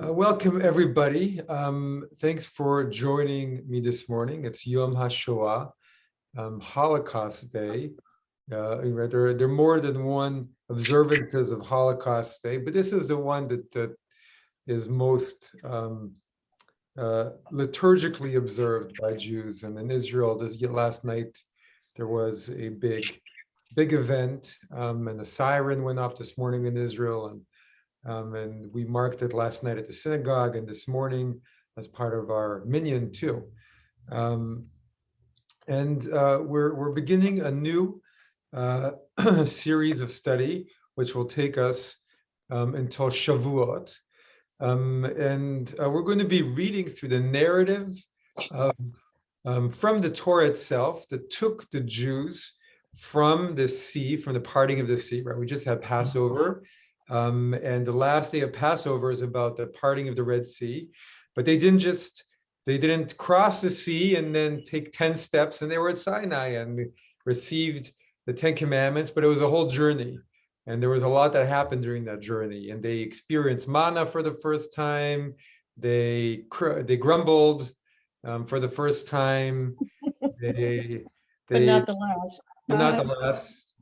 Welcome, everybody. Thanks for joining me this morning. It's Yom Hashoah Holocaust Day. There are more than one observances of Holocaust Day, but this is the one that is most liturgically observed by Jews. And in Israel, last night, there was a big event, and a siren went off this morning in Israel, and we marked it last night at the synagogue and this morning as part of our minyan too. We're beginning a new series of study, which will take us until Shavuot. We're going to be reading through the narrative from the Torah itself that took the Jews from the sea, from the parting of the sea, right? We just had Passover. And the last day of Passover is about the parting of the Red Sea, but they didn't cross the sea and then take 10 steps and they were at Sinai and received the 10 commandments, but it was a whole journey. And there was a lot that happened during that journey, and they experienced manna for the first time. They grumbled for the first time. But not the last. But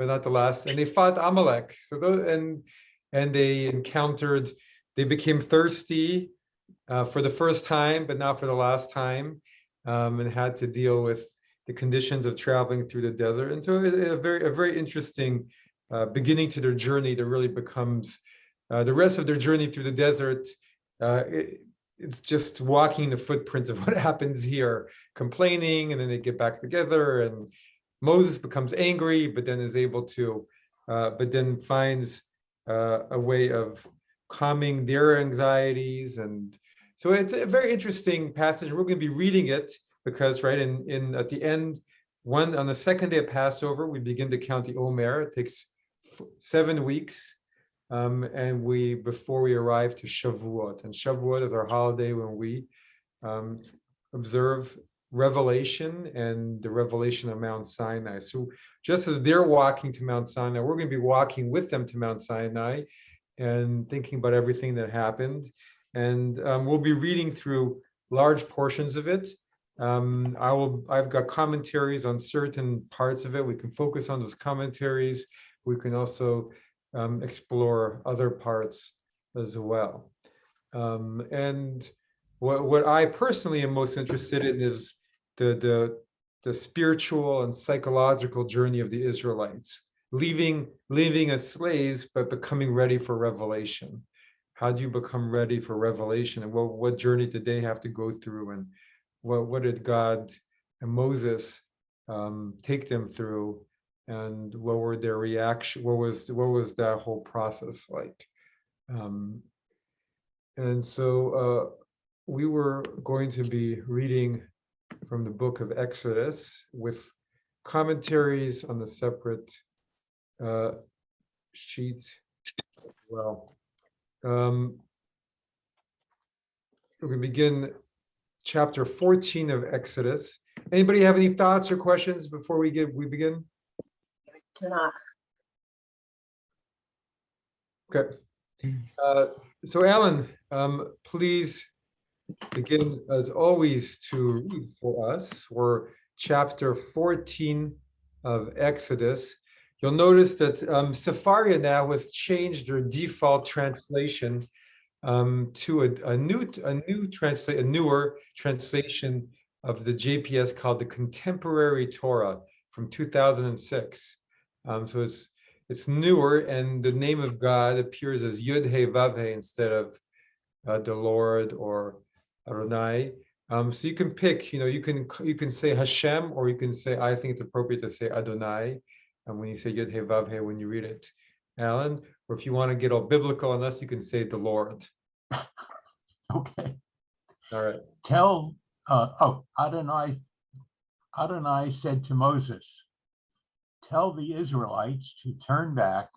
not the last. And they fought Amelek. And they became thirsty for the first time, but not for the last time, and had to deal with the conditions of traveling through the desert. And so a very interesting beginning to their journey that really becomes the rest of their journey through the desert. It's just walking the footprints of what happens here, complaining, and then they get back together, and Moses becomes angry, but then is able to, but then finds a way of calming their anxieties. And so it's a very interesting passage. We're going to be reading it because at the end, on the second day of Passover, we begin to count the Omer. It takes 7 weeks, before we arrive to Shavuot. And Shavuot is our holiday when we observe revelation and the revelation of Mount Sinai. So just as they're walking to Mount Sinai, we're going to be walking with them to Mount Sinai and thinking about everything that happened. And we'll be reading through large portions of it. I've got commentaries on certain parts of it. We can focus on those commentaries. We can also explore other parts as well. And what I personally am most interested in is the spiritual and psychological journey of the Israelites, leaving as slaves, but becoming ready for revelation. How do you become ready for revelation? And what journey did they have to go through? And what did God and Moses take them through? And what were their reaction? What was that whole process like? And so we were going to be reading from the book of Exodus with commentaries on the separate sheet. Well, we begin chapter 14 of Exodus. Anybody have any thoughts or questions before we begin? Okay. So Alan, please begin as always to read for us. We're chapter 14 of Exodus. You'll notice that Sepharia now has changed their default translation to a newer translation of the JPS called the Contemporary Torah from 2006. So it's newer, and the name of God appears as Yud He Vav He instead of the Lord or Adonai. So you can pick, you can say Hashem, or you can say, I think it's appropriate to say Adonai. And when you say Yud He Vav He, when you read it, Alan, or if you want to get all biblical on us, you can say the Lord. Okay. All right. Adonai said to Moses, tell the Israelites to turn back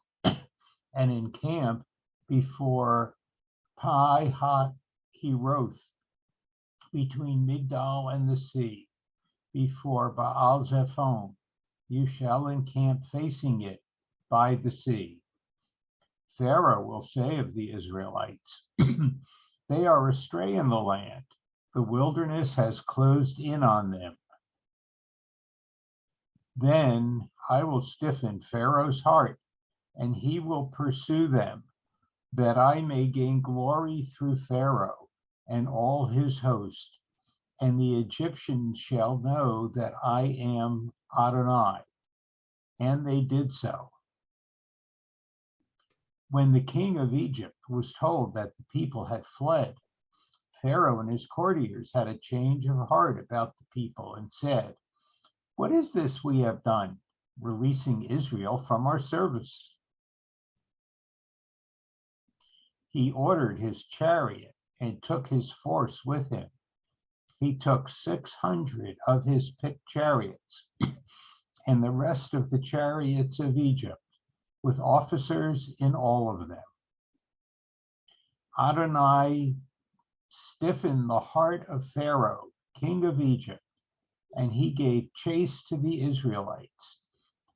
and encamp before Pi Ha Hiroth, between Migdal and the sea, before Baal Zephon. You shall encamp facing it by the sea. Pharaoh will say of the Israelites, They are astray in the land. The wilderness has closed in on them. Then I will stiffen Pharaoh's heart, and he will pursue them, that I may gain glory through Pharaoh and all his host. And the Egyptians shall know that I am Adonai. And they did so. When the king of Egypt was told that the people had fled, Pharaoh and his courtiers had a change of heart about the people and said, "What is this we have done, releasing Israel from our service?" He ordered his chariot and took his force with him. He took 600 of his picked chariots and the rest of the chariots of Egypt, with officers in all of them. Adonai stiffened the heart of Pharaoh, king of Egypt, and he gave chase to the Israelites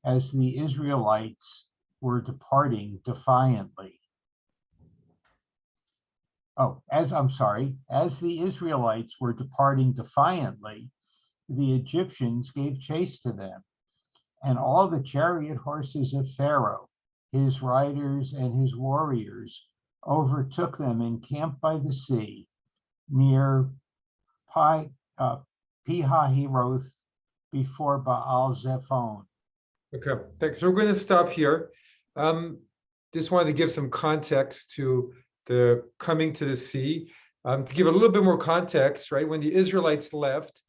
as the Israelites were departing defiantly. As the Israelites were departing defiantly, the Egyptians gave chase to them, and all the chariot horses of Pharaoh, his riders and his warriors, overtook them encamped by the sea near Pihahiroth before Baal Zephon. Okay, thanks. So we're going to stop here. Just wanted to give some context to the coming to the sea. To give a little bit more context, right? When the Israelites left,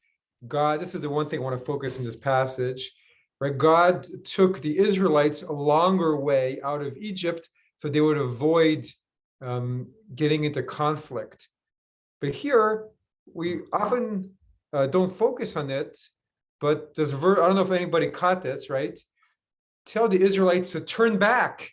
God, this is the one thing I want to focus in this passage, right? God took the Israelites a longer way out of Egypt so they would avoid getting into conflict. But here, we often don't focus on it, but this verse, I don't know if anybody caught this, right? Tell the Israelites to turn back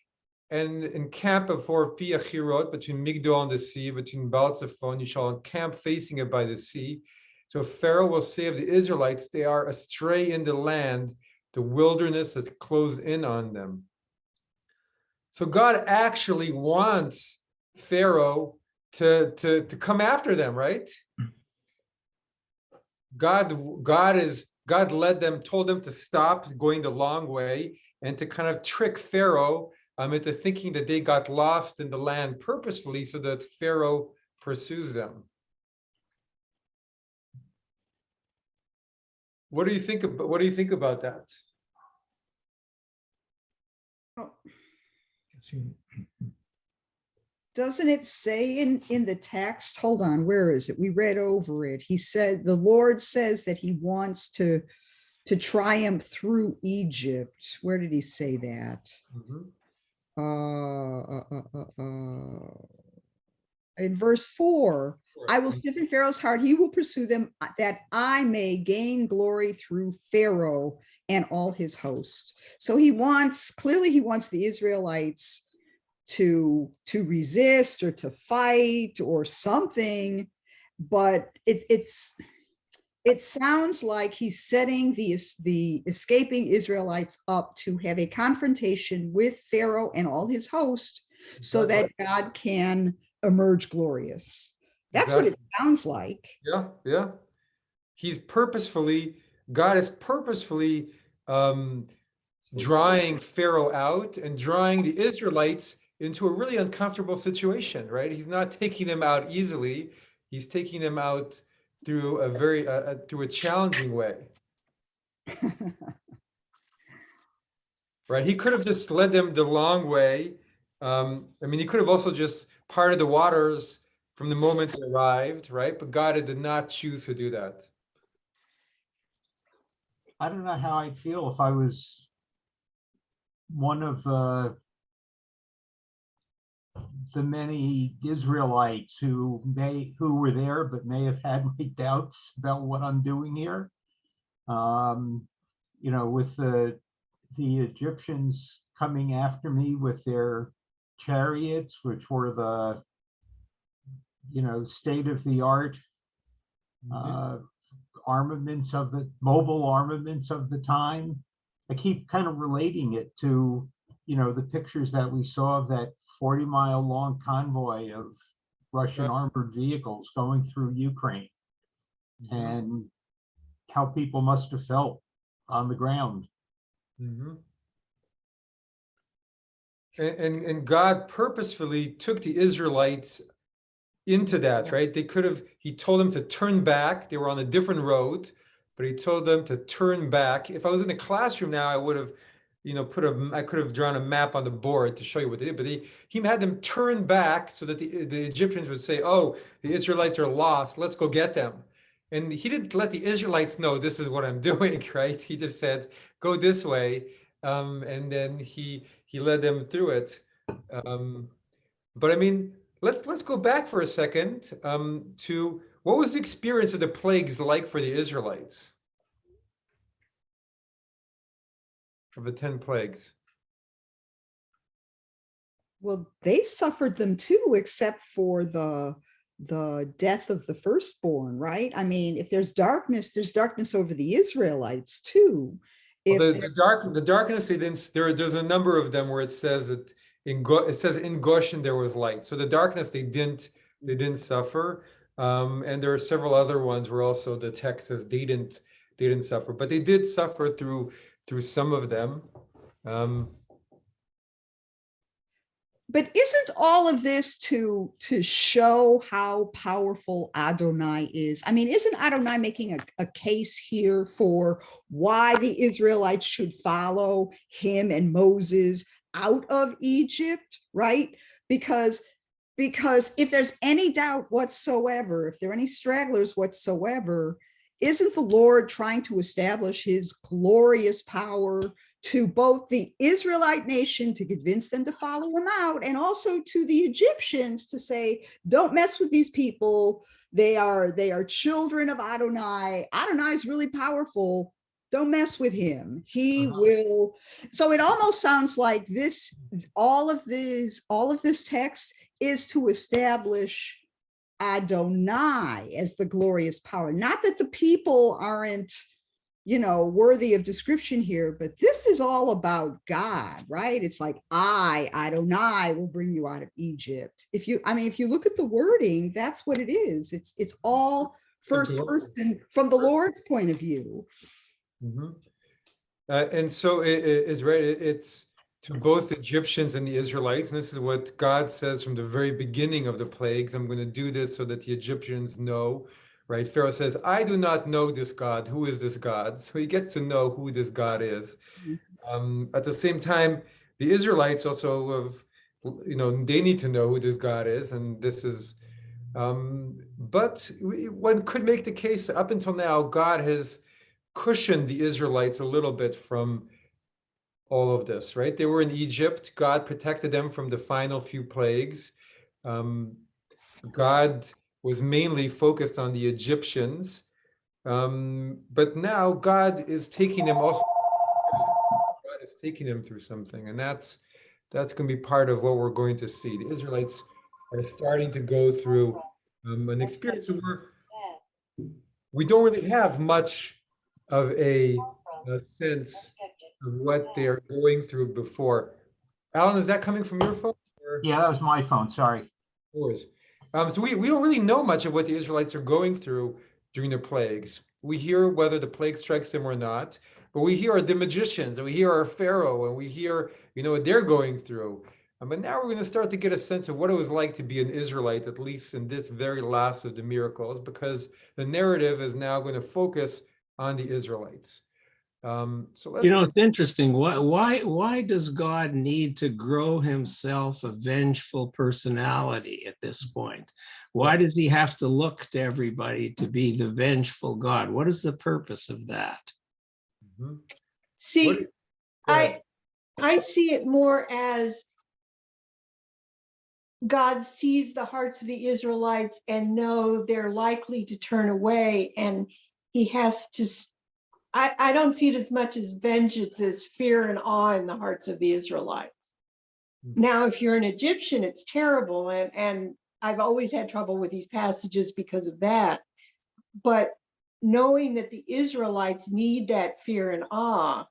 and encamp before Pihahiroth, between Migdol and the sea, between Baal Zephon. You shall encamp facing it by the sea. So Pharaoh will say of the Israelites, they are astray in the land. The wilderness has closed in on them. So God actually wants Pharaoh to come after them, right? God led them, told them to stop going the long way and to kind of trick Pharaoh into thinking that they got lost in the land purposefully so that Pharaoh pursues them. What do you think about that? Oh. Doesn't it say in the text? Hold on, where is it? We read over it. He said, the Lord says that he wants to triumph through Egypt. Where did he say that? Mm-hmm. In verse 4, I will stiffen Pharaoh's heart. He will pursue them that I may gain glory through Pharaoh and all his host. So he wants the Israelites to resist or to fight or something, but it sounds like he's setting the escaping Israelites up to have a confrontation with Pharaoh and all his host so that God can emerge glorious. That's what it sounds like. Yeah. God is purposefully drawing Pharaoh out and drawing the Israelites into a really uncomfortable situation, right? He's not taking them out easily. He's taking them out through a challenging way. Right? He could have just led them the long way. He could have also just parted the waters from the moment they arrived, right? But God did not choose to do that. I don't know how I'd feel if I was one of the many Israelites who were there but may have had my doubts about what I'm doing here. With the Egyptians coming after me with their chariots, which were the state-of-the-art mobile armaments of the time. I keep kind of relating it to the pictures that we saw of that 40-mile long convoy of Russian armored vehicles going through Ukraine, and how people must have felt on the ground. Mhm. And God purposefully took the Israelites into that, right? They could have, he told them to turn back. They were on a different road, but he told them to turn back. If I was in a classroom now, I would have, I could have drawn a map on the board to show you what they did, but he had them turn back so that the Egyptians would say, oh, the Israelites are lost, let's go get them. And he didn't let the Israelites know this is what I'm doing, right? He just said, go this way. And then he led them through it. But I mean, let's go back for a second to what was the experience of the plagues like for the Israelites? Of the 10 plagues. Well, they suffered them too, except for the death of the firstborn, right? I mean, if there's darkness over the Israelites too. Well, the darkness, they didn't, there's a number of them where it says that it says in Goshen there was light. So the darkness they didn't suffer. And there are several other ones where also the text says they didn't suffer, but they did suffer through some of them. But isn't all of this to show how powerful Adonai is? I mean, isn't Adonai making a case here for why the Israelites should follow him and Moses out of Egypt, right? Because if there's any doubt whatsoever, if there are any stragglers whatsoever, isn't the Lord trying to establish his glorious power to both the Israelite nation to convince them to follow him out, and also to the Egyptians to say, don't mess with these people. They are children of Adonai. Adonai is really powerful. Don't mess with him. He will. So it almost sounds like all of this text is to establish Adonai as the glorious power. Not that the people aren't, worthy of description here, but this is all about God, right? It's like, Adonai will bring you out of Egypt. If you look at the wording, that's what it is. It's all first person from the Lord's point of view. And so it's right. It's to both the Egyptians and the Israelites. And this is what God says from the very beginning of the plagues. I'm going to do this so that the Egyptians know, right? Pharaoh says, I do not know this God. Who is this God? So he gets to know who this God is. At the same time, the Israelites also they need to know who this God is. And this is, but one could make the case up until now, God has cushioned the Israelites a little bit from all of this, right? They were in Egypt. God protected them from the final few plagues. God was mainly focused on the Egyptians. But now God is taking them also. God is taking them through something. And that's going to be part of what we're going to see. The Israelites are starting to go through an experience where we don't really have much of a sense of what they're going through before. Alan, is that coming from your phone? Yeah, that was my phone. Sorry. Yours. So we don't really know much of what the Israelites are going through during the plagues. We hear whether the plague strikes them or not, but we hear the magicians, and we hear our Pharaoh, and we hear what they're going through. But now we're going to start to get a sense of what it was like to be an Israelite, at least in this very last of the miracles, because the narrative is now going to focus on the Israelites. So let's it's interesting. Why does God need to grow himself a vengeful personality at this point? Why does he have to look to everybody to be the vengeful God? What is the purpose of that? See, I see it more as God sees the hearts of the Israelites and know they're likely to turn away, and he has to. I don't see it as much as vengeance as fear and awe in the hearts of the Israelites. Now, if you're an Egyptian, it's terrible, and I've always had trouble with these passages because of that. But knowing that the Israelites need that fear and awe,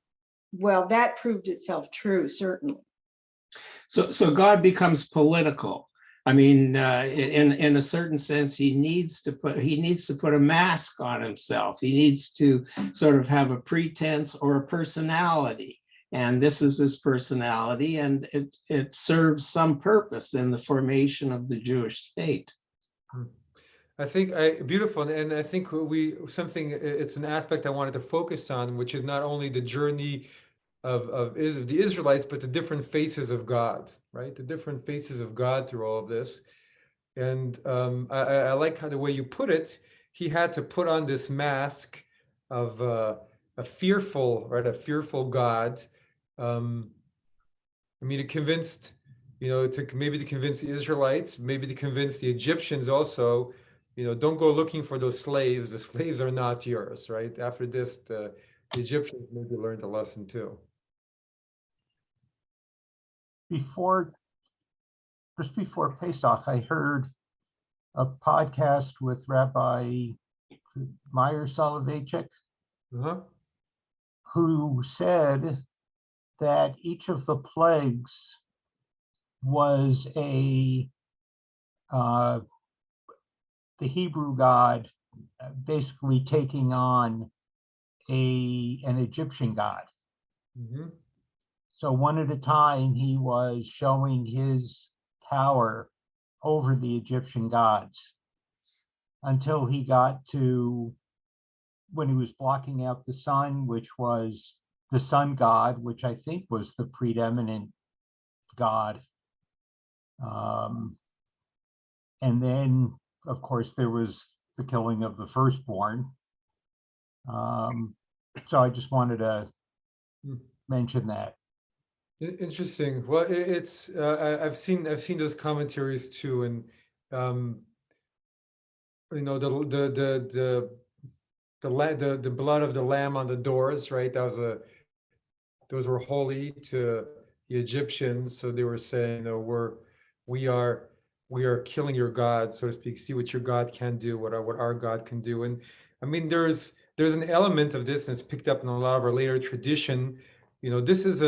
well, that proved itself true, certainly. So God becomes political. I mean, in a certain sense, he needs to put a mask on himself. He needs to sort of have a pretense or a personality. And this is his personality, and it serves some purpose in the formation of the Jewish state. I think beautiful, and I think it's an aspect I wanted to focus on, which is not only the journey of the Israelites, but the different faces of God, right? The different faces of God through all of this. And I like how the way you put it. He had to put on this mask of a fearful God. I mean, it convinced, maybe to convince the Israelites, maybe to convince the Egyptians also. Don't go looking for those slaves. The slaves are not yours, right? After this, the Egyptians maybe learned a lesson too. Just before Pesach, I heard a podcast with Rabbi Meyer Soloveitchik, who said that each of the plagues was the Hebrew God basically taking on an Egyptian God. So one at a time, he was showing his power over the Egyptian gods until he got to when he was blocking out the sun, which was the sun god, which I think was the preeminent god. And then, of course, there was the killing of the firstborn. So I just wanted to mention that. Interesting. Well, it's I've seen those commentaries too, and the blood of the lamb on the doors, right? Those were holy to the Egyptians, so they were saying, we are killing your God, so to speak. See what your God can do, what our God can do. And I mean, there's an element of this, and it's picked up in a lot of our later tradition. This is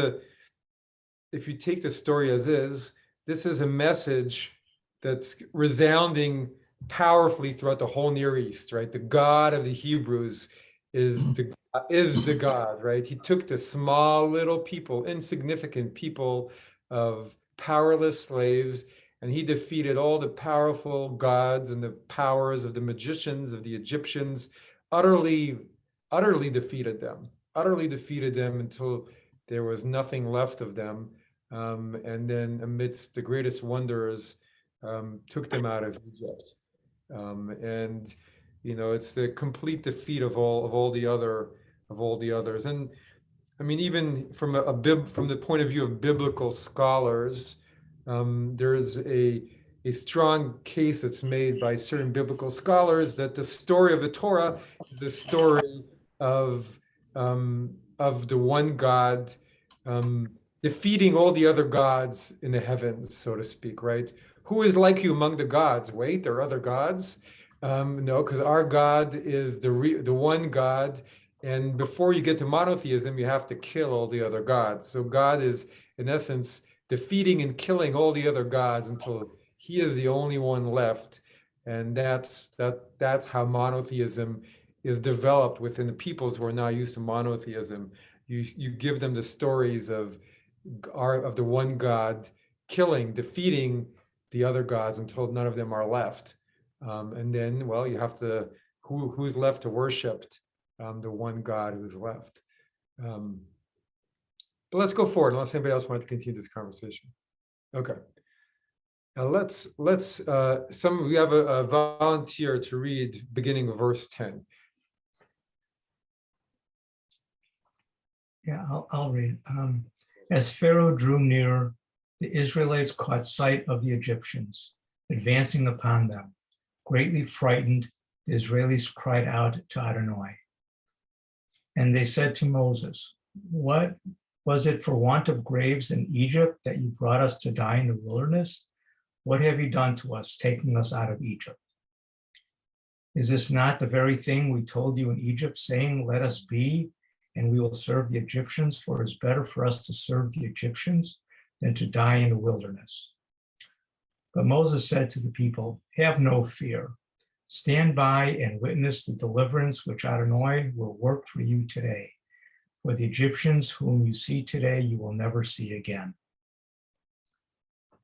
if you take the story as is, this is a message that's resounding powerfully throughout the whole Near East, right? The God of the Hebrews is the God, right? He took the small little people, insignificant people of powerless slaves, and he defeated all the powerful gods and the powers of the magicians of the Egyptians, utterly defeated them until there was nothing left of them. And then amidst the greatest wonders, took them out of Egypt. And it's the complete defeat of all the others. And I mean, even from from the point of view of biblical scholars, there's a strong case that's made by certain biblical scholars that the story of the Torah is the story of the one God defeating all the other gods in the heavens, so to speak, right? Who is like you among the gods? Wait, there are other gods? No, because our God is the one God. And before you get to monotheism, you have to kill all the other gods. So God is, in essence, defeating and killing all the other gods until he is the only one left. And that's how monotheism is developed within the peoples who are now used to monotheism. You give them the stories of the one God defeating the other gods until none of them are left. And then, well, you have to, who's left to worship the one God who's left. But let's go forward, unless anybody else wanted to continue this conversation. Okay. Now we have a volunteer to read beginning of verse 10. Yeah, I'll read. As Pharaoh drew near, the Israelites caught sight of the Egyptians advancing upon them. Greatly frightened, the Israelis cried out to Adonai. And they said to Moses, "What was it for want of graves in Egypt that you brought us to die in the wilderness? What have you done to us, taking us out of Egypt? Is this not the very thing we told you in Egypt, saying, 'Let us be, and we will serve the Egyptians, for it is better for us to serve the Egyptians than to die in the wilderness'?" But Moses said to the people, have no fear. Stand by and witness the deliverance which Adonai will work for you today. For the Egyptians whom you see today, you will never see again.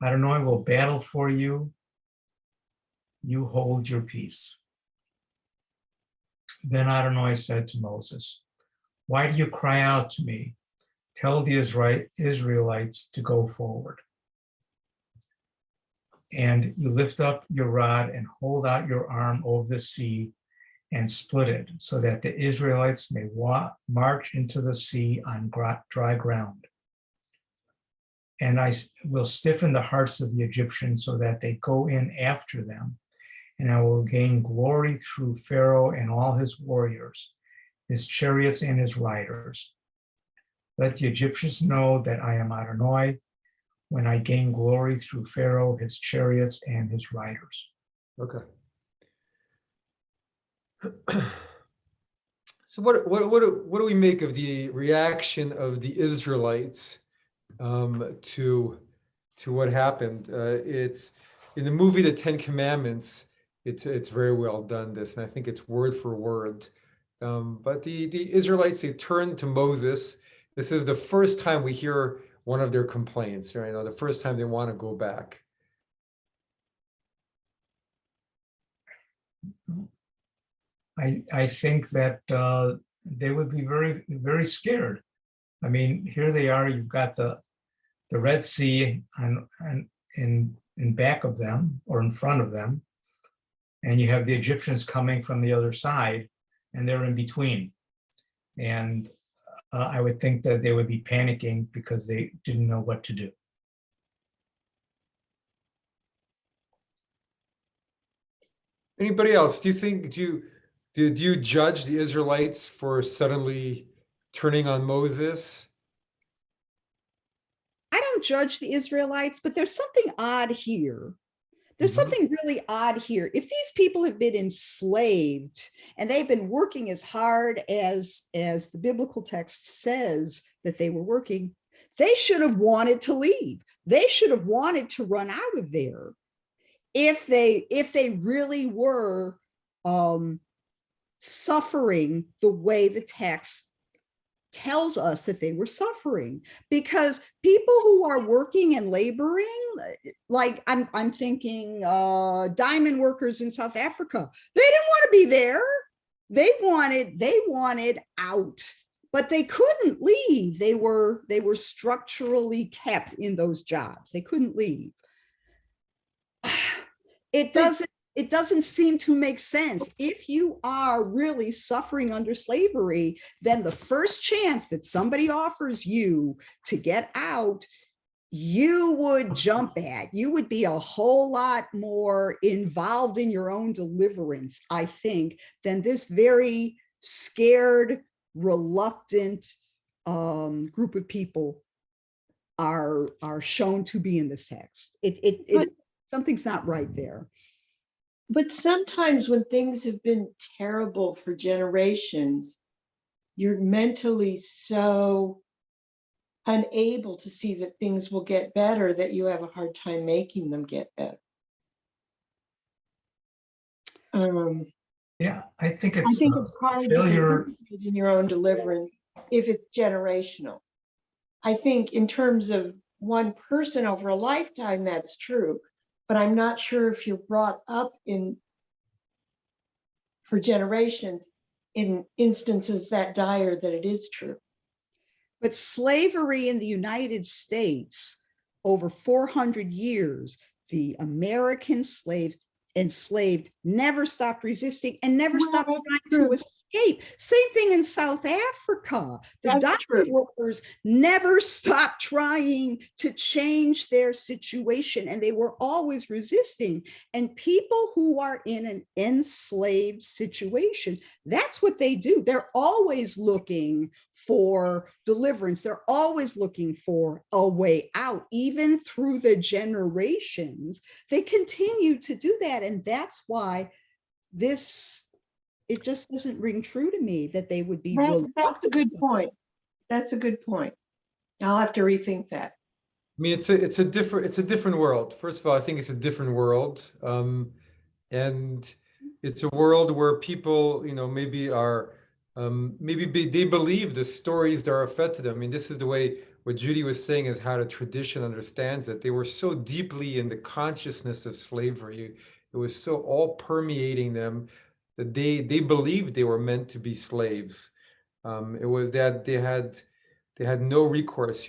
Adonai will battle for you. You hold your peace. Then Adonai said to Moses, why do you cry out to me? Tell the Israelites to go forward. And you lift up your rod and hold out your arm over the sea and split it, so that the Israelites may march into the sea on dry ground. And I will stiffen the hearts of the Egyptians so that they go in after them. And I will gain glory through Pharaoh and all his warriors, his chariots and his riders. Let the Egyptians know that I am Adonai, when I gain glory through Pharaoh, his chariots, and his riders. Okay. So what do we make of the reaction of the Israelites to what happened? It's in the movie The Ten Commandments. It's very well done, this, and I think it's word for word. But the Israelites, they turned to Moses. This is the first time we hear one of their complaints, right? The first time they want to go back. I think that they would be very, very scared. I mean, here they are, you've got the Red Sea in back of them or in front of them, and you have the Egyptians coming from the other side, and they're in between. And I would think that they would be panicking because they didn't know what to do. Anybody else? Did you judge the Israelites for suddenly turning on Moses? I don't judge the Israelites, but there's something odd here. There's something really odd here. If these people have been enslaved and they've been working as hard as the biblical text says that they were working, they should have wanted to leave. They should have wanted to run out of there if they really were suffering the way the text tells us that they were suffering. Because people who are working and laboring, like I'm thinking diamond workers in South Africa, they didn't want to be there. They wanted out, but they couldn't leave. They were structurally kept in those jobs. They couldn't leave. It doesn't seem to make sense. If you are really suffering under slavery, then the first chance that somebody offers you to get out, you would jump at. You would be a whole lot more involved in your own deliverance, I think, than this very scared, reluctant group of people are shown to be in this text. Something's not right there. But sometimes when things have been terrible for generations, you're mentally so unable to see that things will get better that you have a hard time making them get better. Yeah, I think it's hard failure. to be in your own deliverance if it's generational. I think in terms of one person over a lifetime, that's true. But I'm not sure if you're brought up for generations in instances that dire that it is true. But slavery in the United States, over 400 years, the American enslaved never stopped resisting and never stopped trying to escape. Same thing in South Africa. The diamond workers never stopped trying to change their situation, and they were always resisting. And people who are in an enslaved situation, that's what they do. They're always looking for deliverance. They're always looking for a way out. Even through the generations, they continue to do that. And that's why it just doesn't ring true to me that they would be. That's a good point. That's a good point. I'll have to rethink that. mean, it's a different world. First of all, I think it's a different world, and it's a world where people, maybe they believe the stories that are fed to them. I mean, this is the way what Judy was saying is how the tradition understands it. They were so deeply in the consciousness of slavery. It was so all permeating them that they believed they were meant to be slaves. It was that they had no recourse.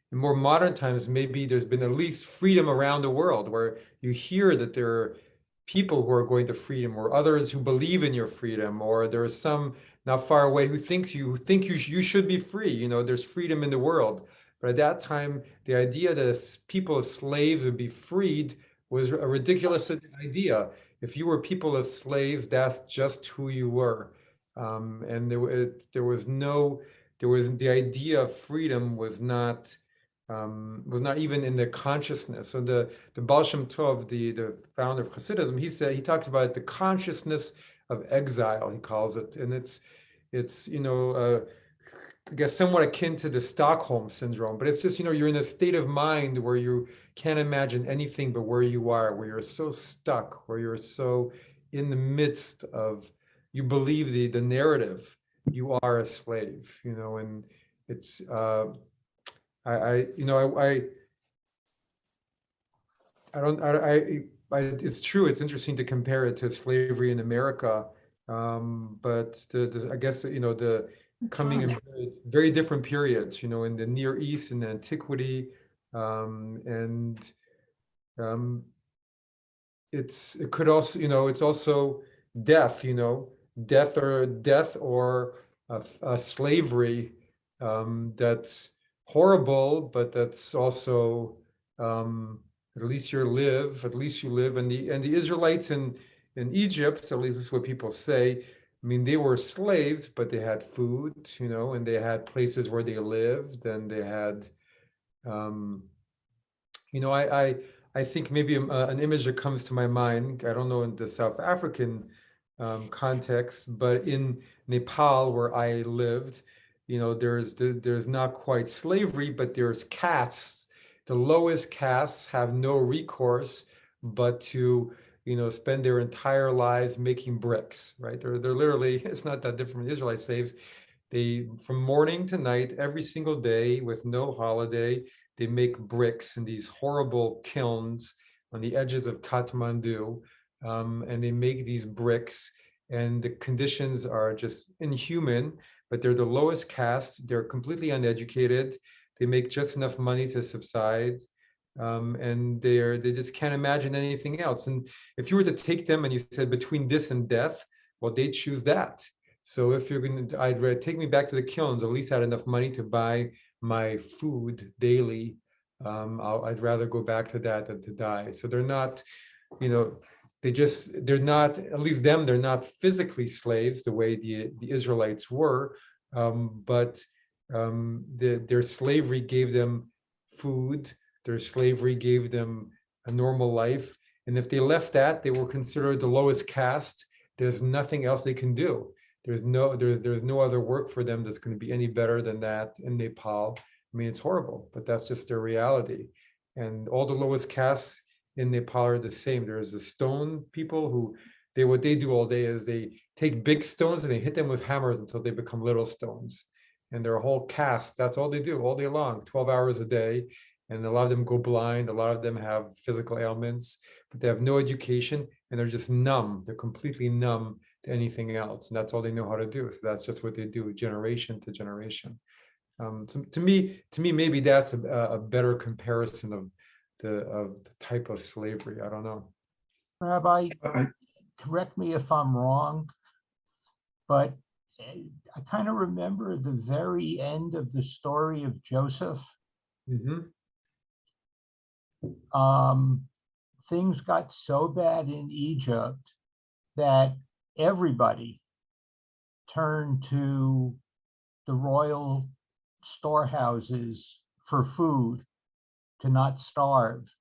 In more modern times, maybe there's been at least freedom around the world where you hear that there are people who are going to freedom, or others who believe in your freedom, or there are some not far away who think you should be free. There's freedom in the world. But at that time, the idea that people as slaves would be freed was a ridiculous idea. If you were people as slaves, that's just who you were. And there was the idea of freedom was not even in the consciousness. So the Baal Shem Tov, the founder of Hasidism, he talks about the consciousness of exile, he calls it, and it's I guess somewhat akin to the Stockholm syndrome, but it's just you're in a state of mind where you can't imagine anything but where you are, where you're so stuck, where you're so in the midst of, you believe the narrative, you are a slave, and it's I don't it's true. It's interesting to compare it to slavery in America, but I guess the coming in very different periods. In the Near East and Antiquity, and it could also it's also death. Death or a slavery, that's horrible, but that's also, at least you live. And the Israelites in Egypt, at least this is what people say. I mean, they were slaves, but they had food, and they had places where they lived, and they had, I think maybe an image that comes to my mind. I don't know in the South African context, but in Nepal, where I lived, there's not quite slavery, but there's castes. The lowest castes have no recourse but to spend their entire lives making bricks, right? They're literally, it's not that different from Israelite slaves. They, from morning to night, every single day with no holiday, they make bricks in these horrible kilns on the edges of Kathmandu, and they make these bricks, and the conditions are just inhuman. But they're the lowest caste. They're completely uneducated. They make just enough money to subside, and they just can't imagine anything else. And if you were to take them and you said between this and death, well, they choose that. So if you're going to, I'd rather take me back to the kilns. At least I had enough money to buy my food daily. I'd rather go back to that than to die. So they're not, they're not, at least them, they're not physically slaves the way the Israelites were, but their slavery gave them food. Their slavery gave them a normal life. And if they left that, they were considered the lowest caste. There's nothing else they can do. There's no other work for them that's going to be any better than that in Nepal. I mean, it's horrible, but that's just their reality. And all the lowest castes in Nepal are the same. There's the stone people who what they do all day is they take big stones and they hit them with hammers until they become little stones. And their whole caste, that's all they do all day long, 12 hours a day. And a lot of them go blind. A lot of them have physical ailments, but they have no education, and they're just numb. They're completely numb to anything else. And that's all they know how to do. So that's just what they do generation to generation. So to me, maybe that's a better comparison of the type of slavery. I don't know. Rabbi, correct me if I'm wrong, but I kind of remember the very end of the story of Joseph. Mm-hmm. Things got so bad in Egypt that everybody turned to the royal storehouses for food to not starve.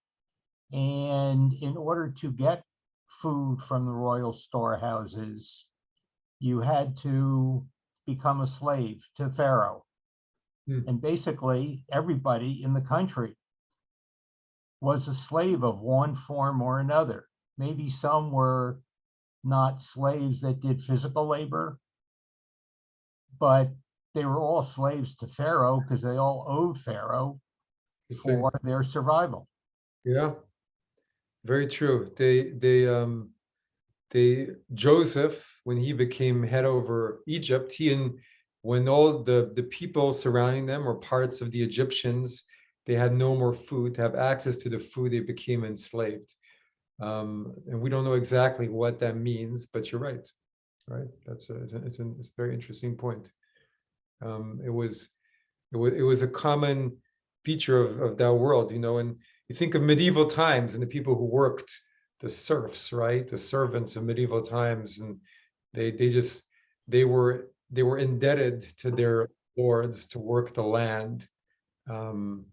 And in order to get food from the royal storehouses, you had to become a slave to Pharaoh. And basically everybody in the country was a slave of one form or another. Maybe some were not slaves that did physical labor, but they were all slaves to Pharaoh because they all owed Pharaoh for their survival. Yeah, very true. Joseph, when he became head over Egypt, when all the people surrounding them were parts of the Egyptians, they had no more food. To have access to the food, they became enslaved. And we don't know exactly what that means, but you're right. Right. It's a very interesting point. It was a common feature of that world, and you think of medieval times and the people who worked, the serfs, right? The servants of medieval times, and they were indebted to their lords to work the land. And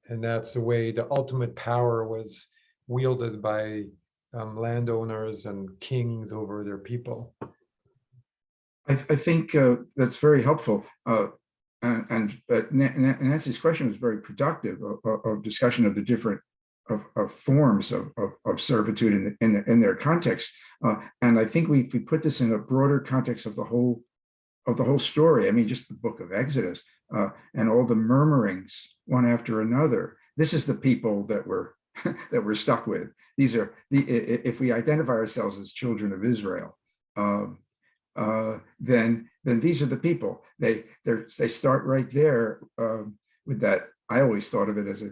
that's the way the ultimate power was wielded by landowners and kings over their people. I think that's very helpful. And Nancy's question was very productive of discussion of the different of forms of servitude in their context. And I think we put this in a broader context of the whole story. I mean, just the book of Exodus and all the murmurings one after another. This is the people that we're stuck with. These are if we identify ourselves as children of Israel, then these are the people. They start right there with that. I always thought of it as a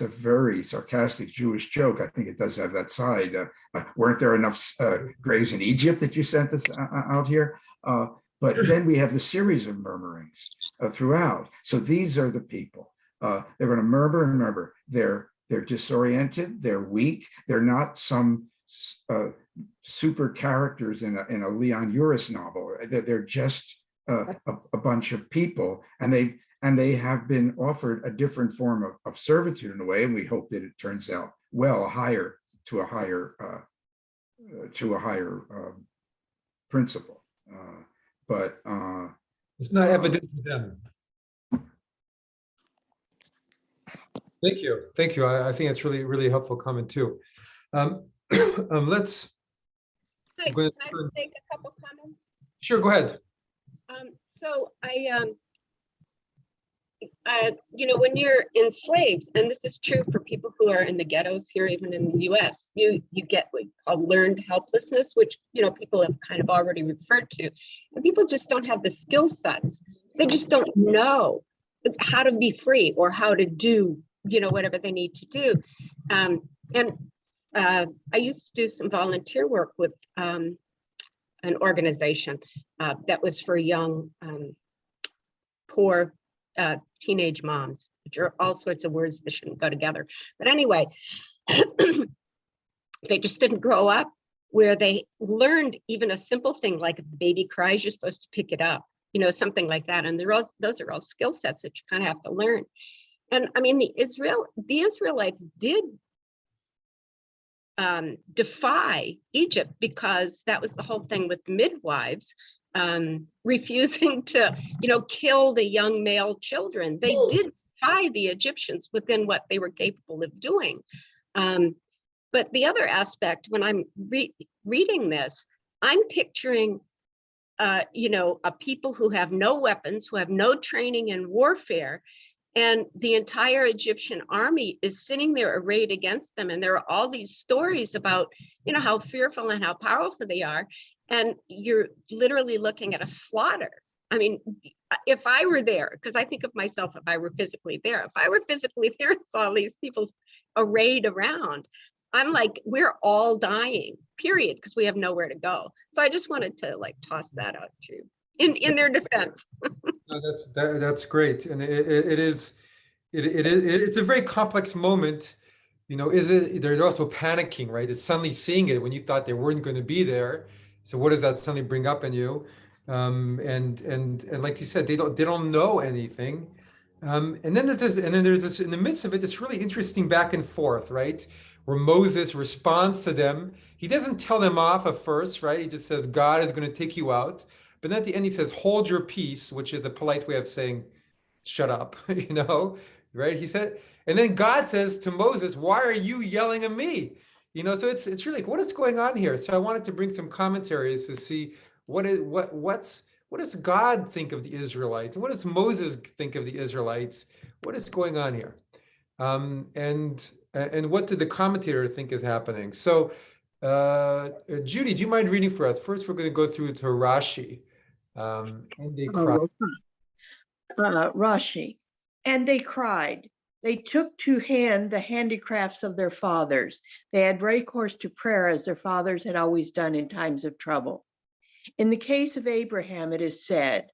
very sarcastic Jewish joke. I think it does have that side. Weren't there enough graves in Egypt that you sent us out here? But then we have the series of murmurings throughout. So these are the people. They're going to murmur and murmur. They're disoriented. They're weak. They're not some super characters in a Leon Uris novel. They're just a bunch of people, and they have been offered a different form of servitude in a way, and we hope that it turns out well, to a higher principle. But it's not evident to them. Thank you. I think it's really helpful comment too. Let's. Hi, can I make a couple comments? Sure, go ahead. So when you're enslaved, and this is true for people who are in the ghettos here, even in the US, you get what called learned helplessness, which, people have kind of already referred to. And people just don't have the skill sets. They just don't know how to be free or how to do, whatever they need to do. I used to do some volunteer work with an organization that was for young, poor teenage moms, which are all sorts of words that shouldn't go together. But anyway, they just didn't grow up where they learned even a simple thing like if the baby cries, you're supposed to pick it up, something like that. And those are all skill sets that you kind of have to learn. And I mean, the Israelites did defy Egypt because that was the whole thing with midwives refusing to, kill the young male children. They did defy the Egyptians within what they were capable of doing. But the other aspect, when I'm reading this, I'm picturing, a people who have no weapons, who have no training in warfare, and the entire Egyptian army is sitting there arrayed against them. And there are all these stories about, how fearful and how powerful they are. And you're literally looking at a slaughter. I mean, if I were there, because I think of myself, if I were physically there, and saw these people arrayed around, I'm like, we're all dying, period, because we have nowhere to go. So I just wanted to toss that out too, in their defense. No, that's great, and it's a very complex moment. They're also panicking, right? It's suddenly seeing it when you thought they weren't going to be there. So what does that suddenly bring up in you? And like you said, they don't know anything. And then there's this in the midst of it, this really interesting back and forth, right? Where Moses responds to them. He doesn't tell them off at first, right? He just says, God is going to take you out. But then at the end, he says, hold your peace, which is a polite way of saying, shut up, right? He said, and then God says to Moses, why are you yelling at me? You know, so it's really like, what is going on here? So I wanted to bring some commentaries to see what does God think of the Israelites? What does Moses think of the Israelites? What is going on here? And what did the commentator think is happening? So Judy, do you mind reading for us? First, we're going to go through to Rashi. And they cried. Rashi. And they cried. They took to hand the handicrafts of their fathers. They had recourse to prayer as their fathers had always done in times of trouble. In the case of Abraham, it is said,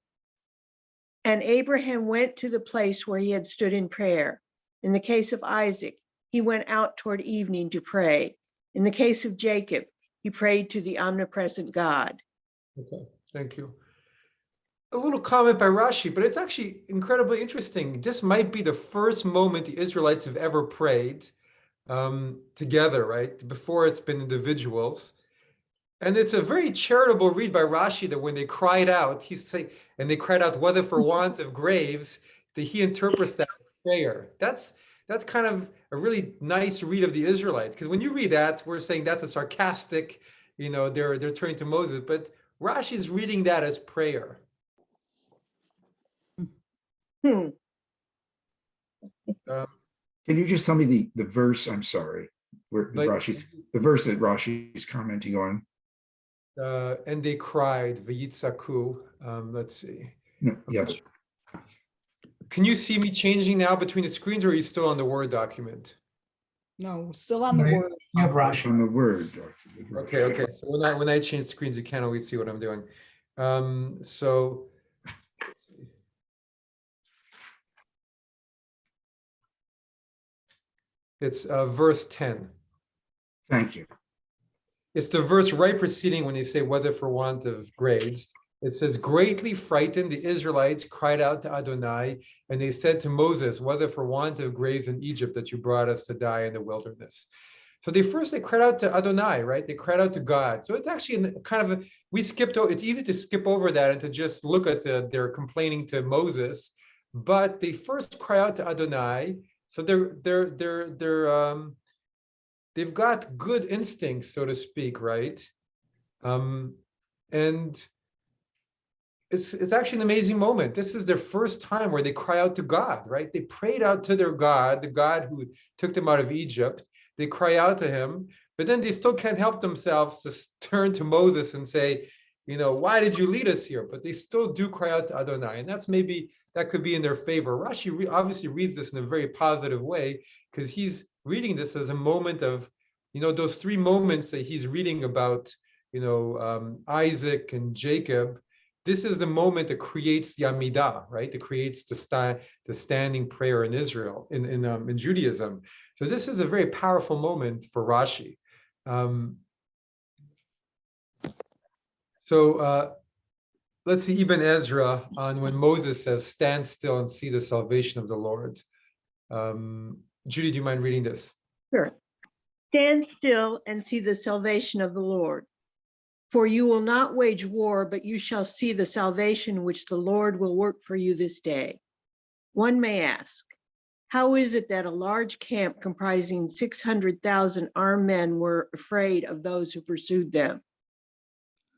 and Abraham went to the place where he had stood in prayer. In the case of Isaac, he went out toward evening to pray. In the case of Jacob, he prayed to the omnipresent God. Okay, thank you. A little comment by Rashi, but it's actually incredibly interesting. This might be the first moment the Israelites have ever prayed together, right? Before it's been individuals. And it's a very charitable read by Rashi that when they cried out, and they cried out, whether for want of graves, that he interprets that as prayer. That's kind of a really nice read of the Israelites. Because when you read that, we're saying that's a sarcastic, you know, they're turning to Moses, but Rashi is reading that as prayer. Can you just tell me the verse? I'm sorry, where the verse that Rashi's commenting on. And they cried, v'yitzaku. Let's see. No, yeah. Can you see me changing now between the screens, or are you still on the Word document? No, still on the word. You have Rashi. On the Word document. Okay. So when I change screens, you can't always see what I'm doing. So let's see. It's verse 10. Thank you. It's the verse right preceding when they say whether for want of grades. It says, greatly frightened, the Israelites cried out to Adonai, and they said to Moses, whether for want of graves in Egypt that you brought us to die in the wilderness. So they cried out to Adonai, right? They cried out to God. So it's actually kind of, it's easy to skip over that and to just look at they're complaining to Moses, but they first cry out to Adonai. So they've got good instincts, so to speak, right? And it's actually an amazing moment. This is their first time where they cry out to God, right? They prayed out to their God, the God who took them out of Egypt. They cry out to him, but then they still can't help themselves to turn to Moses and say, you know, why did you lead us here? But they still do cry out to Adonai, and that could be in their favor. Rashi obviously reads this in a very positive way, because he's reading this as a moment of, you know, those three moments that he's reading about, you know, Isaac and Jacob. This is the moment that creates the Amidah, right? That creates the standing prayer in Israel, in Judaism. So this is a very powerful moment for Rashi. Let's see Ibn Ezra on when Moses says, stand still and see the salvation of the Lord. Judy, do you mind reading this? Sure. Stand still and see the salvation of the Lord. For you will not wage war, but you shall see the salvation which the Lord will work for you this day. One may ask, how is it that a large camp comprising 600,000 armed men were afraid of those who pursued them?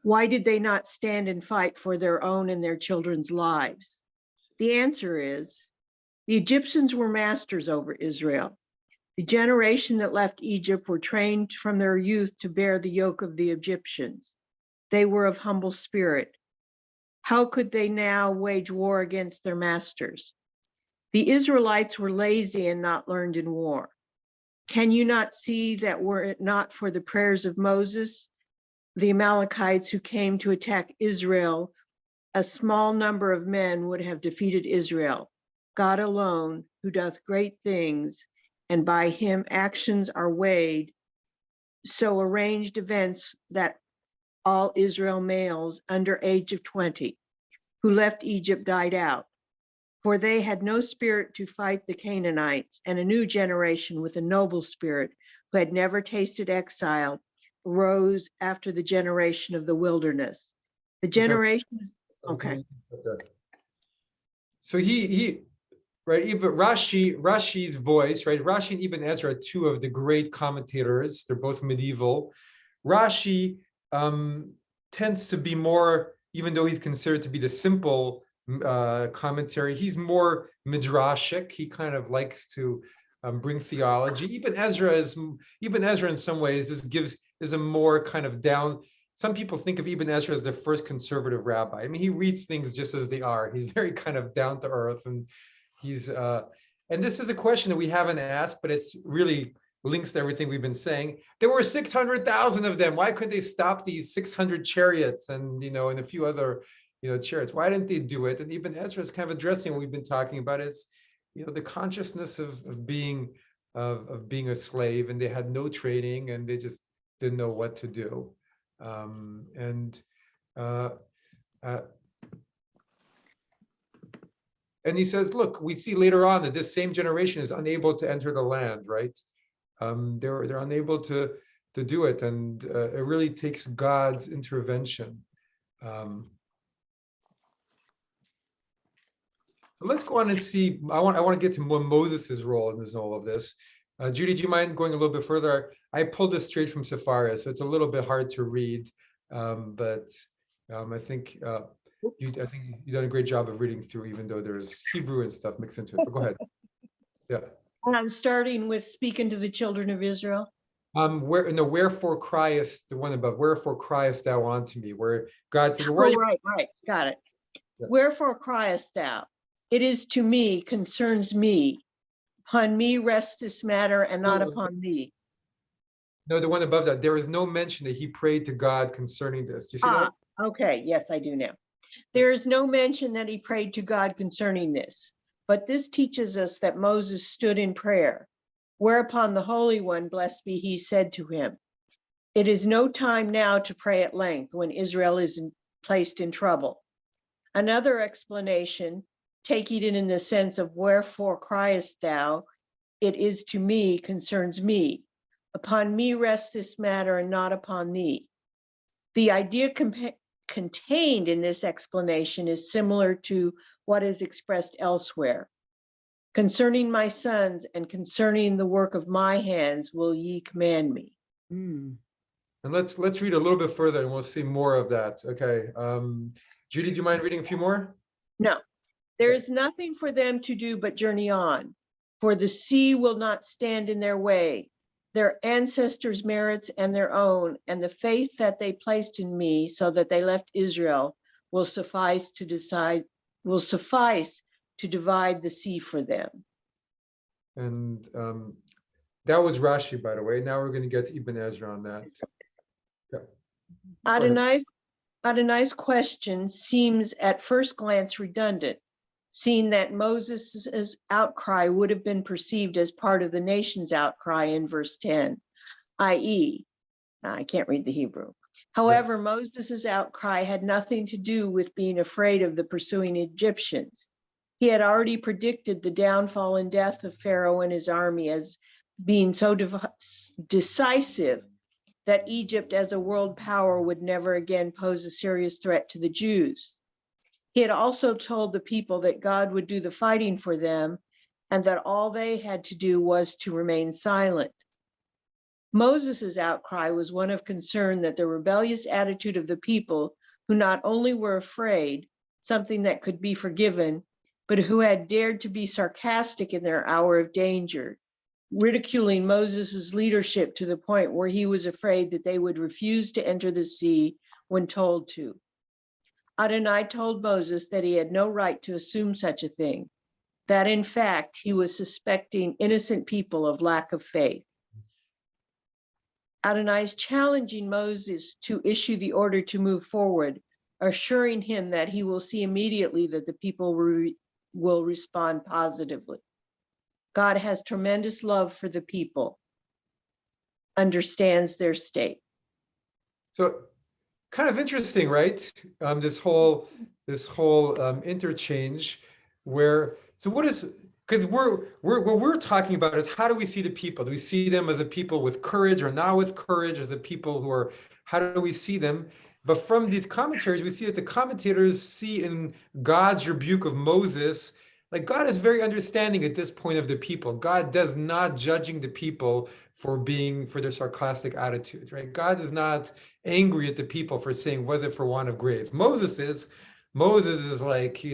Why did they not stand and fight for their own and their children's lives? The answer is, the Egyptians were masters over Israel. The generation that left Egypt were trained from their youth to bear the yoke of the Egyptians. They were of humble spirit. How could they now wage war against their masters? The Israelites were lazy and not learned in war. Can you not see that were it not for the prayers of Moses, the Amalekites who came to attack Israel, a small number of men would have defeated Israel? God alone, who doth great things, and by him actions are weighed, so arranged events that all Israel males under age of 20 who left Egypt died out. For they had no spirit to fight the Canaanites, and a new generation with a noble spirit who had never tasted exile rose after the generation of the wilderness. The generations, okay. So right? But Rashi's voice, right? Rashi and Ibn Ezra are two of the great commentators. They're both medieval. Rashi tends to be more, even though he's considered to be the simple commentary, he's more midrashic. He kind of likes to bring theology. Ibn Ezra in some ways is a more kind of down. Some people think of Ibn Ezra as the first conservative rabbi. I mean, he reads things just as they are. He's very kind of down to earth, and he's and this is a question that we haven't asked, but it's really links to everything we've been saying. There were 600,000 of them. Why couldn't they stop these 600 chariots and and a few other chariots? Why didn't they do it? And Ibn Ezra is kind of addressing what we've been talking about, is the consciousness of being a slave, and they had no training, and they just didn't know what to do. And he says, look, we see later on that this same generation is unable to enter the land, right? They're unable to do it, and it really takes God's intervention. Let's go on and see. I want to get to Moses' role in all of this. Judy, do you mind going a little bit further? I pulled this straight from Sephira, so it's a little bit hard to read, but I think you've done a great job of reading through, even though there's Hebrew and stuff mixed into it. But go ahead. Yeah. I'm starting with speaking to the children of Israel. Wherefore criest, the one above, wherefore criest thou unto me, where God says, right, got it. Yeah. Wherefore criest thou? It is to me, concerns me. Upon me rests this matter, and not upon thee. No, the one above that, there is no mention that he prayed to God concerning this. Do you see that? Okay, yes, I do now. There is no mention that he prayed to God concerning this, but this teaches us that Moses stood in prayer, whereupon the Holy One, blessed be he, said to him, it is no time now to pray at length when Israel is placed in trouble. Another explanation, taking it in the sense of wherefore criest thou, it is to me, concerns me. Upon me rests this matter, and not upon thee. The idea contained in this explanation is similar to what is expressed elsewhere. Concerning my sons and concerning the work of my hands will ye command me. Mm. And let's read a little bit further, and we'll see more of that. Okay. Judy, do you mind reading a few more? No, there is nothing for them to do but journey on, for the sea will not stand in their way. Their ancestors' merits and their own, and the faith that they placed in me so that they left Israel will suffice to divide the sea for them. And that was Rashi, by the way. Now we're going to get to Ibn Ezra on that. Yeah. Adonai's question seems at first glance redundant, seeing that Moses' outcry would have been perceived as part of the nation's outcry in verse 10, i.e., I can't read the Hebrew. However, Moses' outcry had nothing to do with being afraid of the pursuing Egyptians. He had already predicted the downfall and death of Pharaoh and his army as being so decisive that Egypt as a world power would never again pose a serious threat to the Jews. He had also told the people that God would do the fighting for them and that all they had to do was to remain silent. Moses' outcry was one of concern that the rebellious attitude of the people, who not only were afraid, something that could be forgiven, but who had dared to be sarcastic in their hour of danger, ridiculing Moses' leadership to the point where he was afraid that they would refuse to enter the sea when told to. Adonai told Moses that he had no right to assume such a thing, that in fact he was suspecting innocent people of lack of faith. Adonai is challenging Moses to issue the order to move forward, assuring him that he will see immediately that the people will respond positively. God has tremendous love for the people, understands their state. So kind of interesting, right? This whole interchange where, so what is, because what we're talking about is how do we see the people? Do we see them as a people with courage or not with courage, as a people who are, how do we see them? But from these commentaries, we see that the commentators see in God's rebuke of Moses like God is very understanding at this point of the people. God does not judging the people for their sarcastic attitudes, right? God is not angry at the people for saying, was it for want of grave? Moses is like,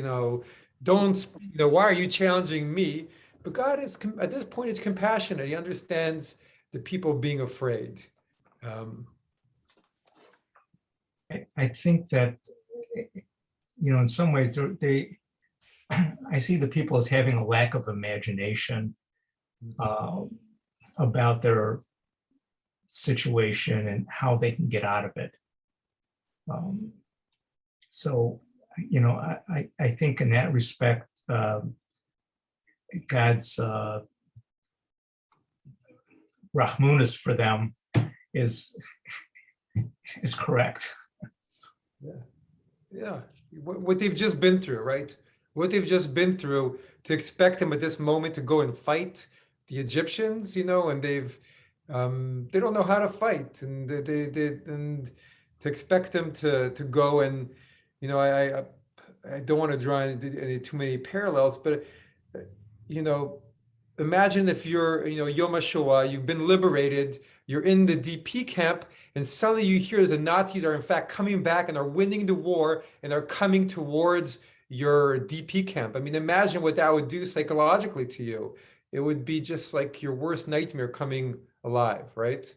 don't, why are you challenging me? But God is, at this point, is compassionate. He understands the people being afraid. I think that, in some ways, I see the people as having a lack of imagination about their situation and how they can get out of it. So, I think in that respect, God's Rahmanas for them is correct. Yeah, what they've just been through, right? What they've just been through, to expect them at this moment to go and fight the Egyptians, and they don't know how to fight, and and to expect them to go and, I don't want to draw any too many parallels, but imagine if you're, Yom HaShoah, you've been liberated, you're in the DP camp, and suddenly you hear the Nazis are in fact coming back and are winning the war and are coming towards your DP camp. I mean, imagine what that would do psychologically to you. It would be just like your worst nightmare coming alive, right?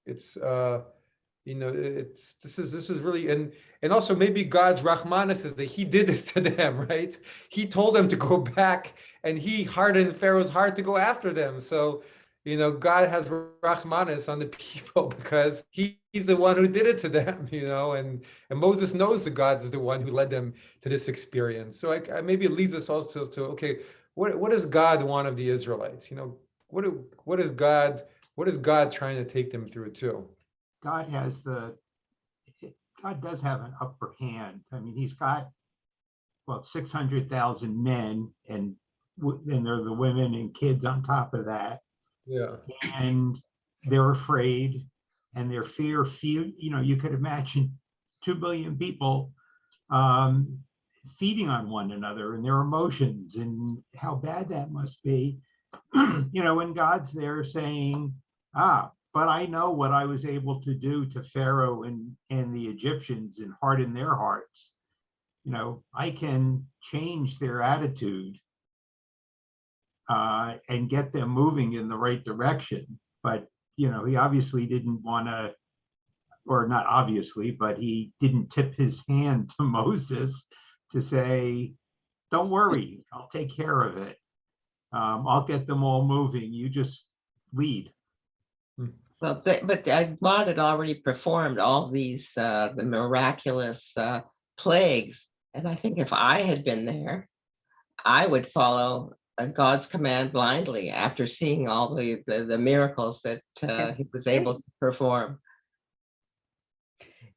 This is really, and also maybe God's Rahmanas is that he did this to them, right? He told them to go back, and he hardened Pharaoh's heart to go after them. So, God has Rahmanas on the people because he's the one who did it to them, and Moses knows that God is the one who led them to this experience. So maybe it leads us also to, okay, what does God want of the Israelites? What is God trying to take them through too? God does have an upper hand. I mean, he's got, 600,000 men, and then there are the women and kids on top of that. Yeah. And they're afraid, and their fear, you could imagine 2 billion people feeding on one another and their emotions, and how bad that must be. When God's there saying, but I know what I was able to do to Pharaoh and the Egyptians and harden their hearts. I can change their attitude and get them moving in the right direction. But, he obviously didn't want to, or not obviously, but he didn't tip his hand to Moses to say, don't worry, I'll take care of it. I'll get them all moving. You just lead. Well, but God had already performed all these the miraculous plagues, and I think if I had been there, I would follow God's command blindly after seeing all the miracles that he was able to perform.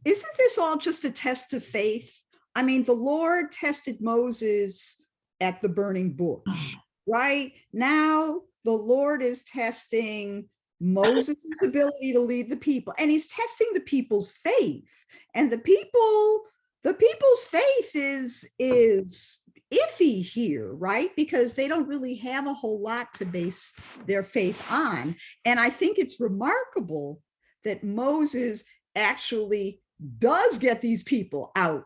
Isn't this all just a test of faith? I mean, the Lord tested Moses at the burning bush, right? Now the Lord is testing Moses' ability to lead the people, and he's testing the people's faith. And the people's faith is iffy here, right? Because they don't really have a whole lot to base their faith on. And I think it's remarkable that Moses actually does get these people out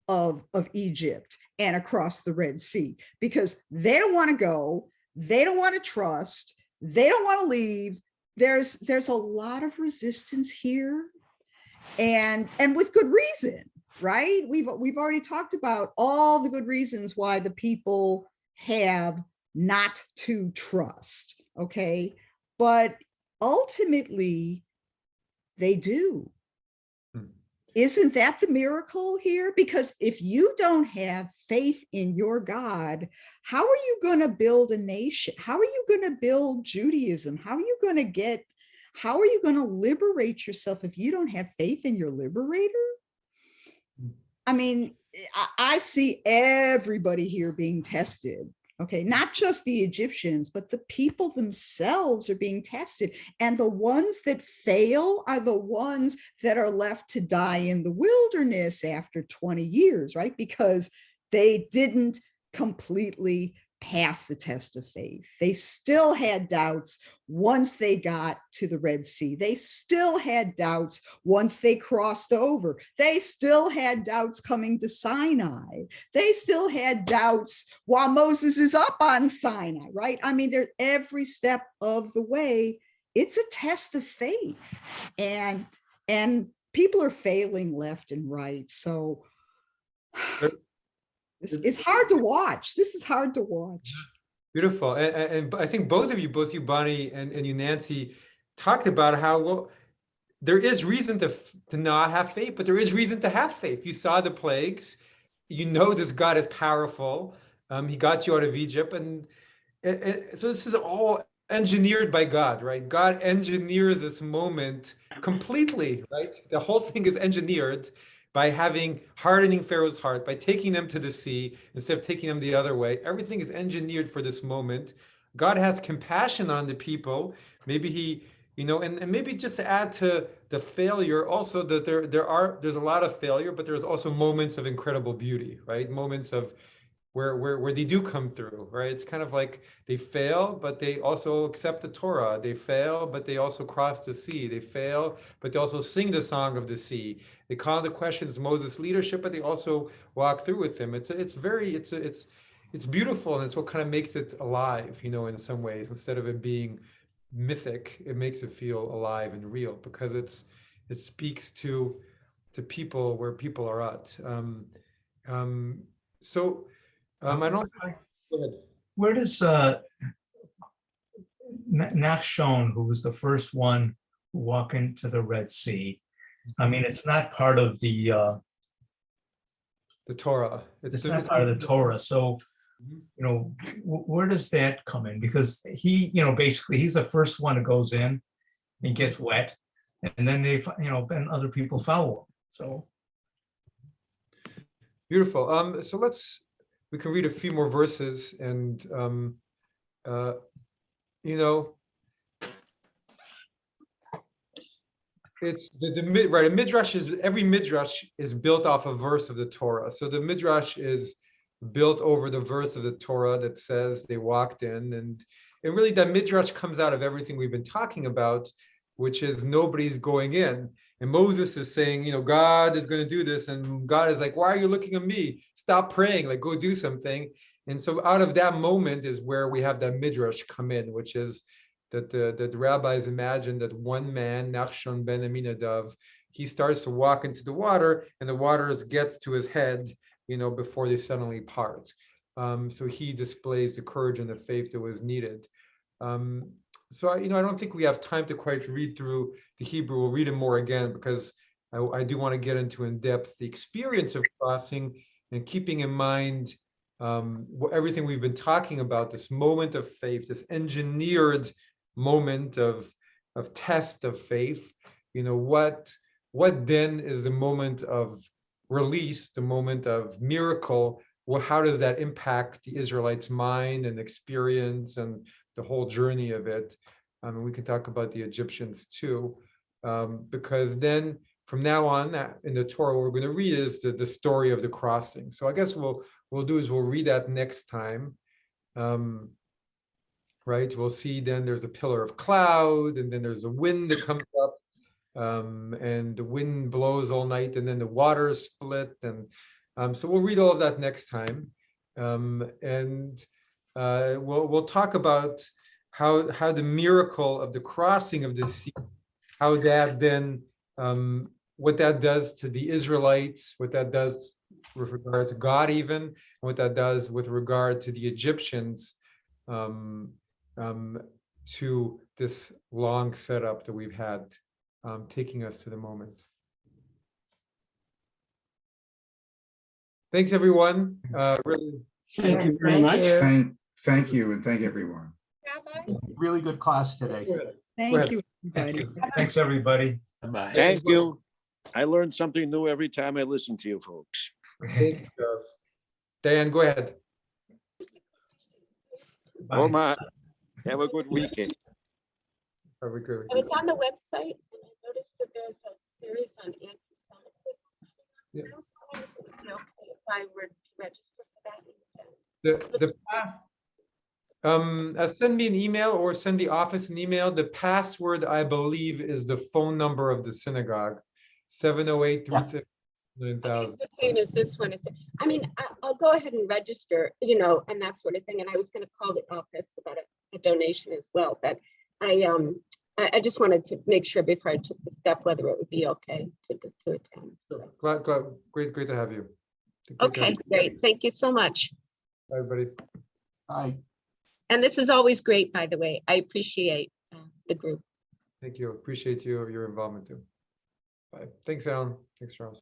of Egypt and across the Red Sea, because they don't want to go, they don't want to trust, they don't want to leave. There's a lot of resistance here, and with good reason, right? We've already talked about all the good reasons why the people have not to trust, okay? But ultimately, they do. Isn't that the miracle here? Because if you don't have faith in your God, how are you going to build a nation? How are you going to build Judaism? How are you going to liberate yourself if you don't have faith in your liberator? I mean, I see everybody here being tested. Okay, not just the Egyptians, but the people themselves are being tested. And the ones that fail are the ones that are left to die in the wilderness after 20 years, right? Because they didn't completely pass the test of faith. They still had doubts once they got to the Red Sea. They still had doubts once they crossed over. They still had doubts coming to Sinai. They still had doubts while Moses is up on Sinai, right? I mean, they're every step of the way. It's a test of faith, and people are failing left and right. So it's hard to watch. This is hard to watch. Beautiful. And I think both you, Bonnie, and you, Nancy, talked about how, well, there is reason to not have faith, but there is reason to have faith. You saw the plagues. You know this God is powerful. He got you out of Egypt. And so this is all engineered by God, right? God engineers this moment completely, right? The whole thing is engineered by hardening Pharaoh's heart, by taking them to the sea instead of taking them the other way. Everything is engineered for this moment. God has compassion on the people. Maybe he, and maybe just to add to the failure, also that there's a lot of failure, but there's also moments of incredible beauty, right? Moments of where they do come through, right? It's kind of like they fail, but they also accept the Torah. They fail, but they also cross the sea. They fail, but they also sing the song of the sea. They call into questions Moses' leadership, but they also walk through with him. It's beautiful, and it's what kind of makes it alive, in some ways. Instead of it being mythic, it makes it feel alive and real because it speaks to people where people are at. I don't. Go ahead. Where does Nachshon, who was the first one who walked into the Red Sea? I mean, it's not part of the Torah. It's not part of the Torah. So, where does that come in? Because he, basically he's the first one who goes in and gets wet, and then and other people follow him. So beautiful. So we can read a few more verses, and it's right. A midrash every midrash is built off a verse of the Torah. So the midrash is built over the verse of the Torah that says they walked in, and really that midrash comes out of everything we've been talking about, which is nobody's going in. And Moses is saying, God is going to do this. And God is like, why are you looking at me? Stop praying, like go do something. And so out of that moment is where we have that midrash come in, which is that the rabbis imagine that one man, Nachshon ben Aminadav, he starts to walk into the water and the water gets to his head, before they suddenly part. So he displays the courage and the faith that was needed. So I don't think we have time to quite read through the Hebrew. We'll read it more again because I do want to get into in depth the experience of crossing and keeping in mind everything we've been talking about, this moment of faith, this engineered moment of test of faith. What then is the moment of release, the moment of miracle? Well, how does that impact the Israelites' mind and experience and the whole journey of it? We can talk about the Egyptians too, because then from now on in the Torah, what we're going to read is the story of the crossing. So I guess we'll read that next time, right? We'll see then there's a pillar of cloud, and then there's a wind that comes up, and the wind blows all night, and then the waters split, and so we'll read all of that next time, and we'll talk about how the miracle of the crossing of the sea, how that then, what that does to the Israelites, what that does with regard to God even, what that does with regard to the Egyptians, to this long setup that we've had, taking us to the moment. Thanks, everyone. Really. Thank you very much. Thank you, and thank everyone. Rabbi? Really good class today. Thank you, thank everybody. you. Thanks, everybody. Bye. Thank you. I learned something new every time I listen to you folks. Thank you, Charles. Diane, go ahead. Bye. Oma, have a good weekend. Have a good I was on the website and I noticed that there's a series on anti-Semitism. Yeah. I was wondering, if I were to register for that. Send me an email or send the office an email. The password, I believe, is the phone number of the synagogue, 708-390,000. It's the same as this one. I mean, I'll go ahead and register, you know, and that sort of thing. And I was going to call the office about a donation as well, but I just wanted to make sure before I took the step whether it would be okay to attend. So. Great to have you. Okay, great. Thank you so much. Bye, everybody. Bye. And this is always great, by the way. I appreciate the group. Thank you. Appreciate your involvement too. Bye. Thanks, Alan. Thanks, Charles.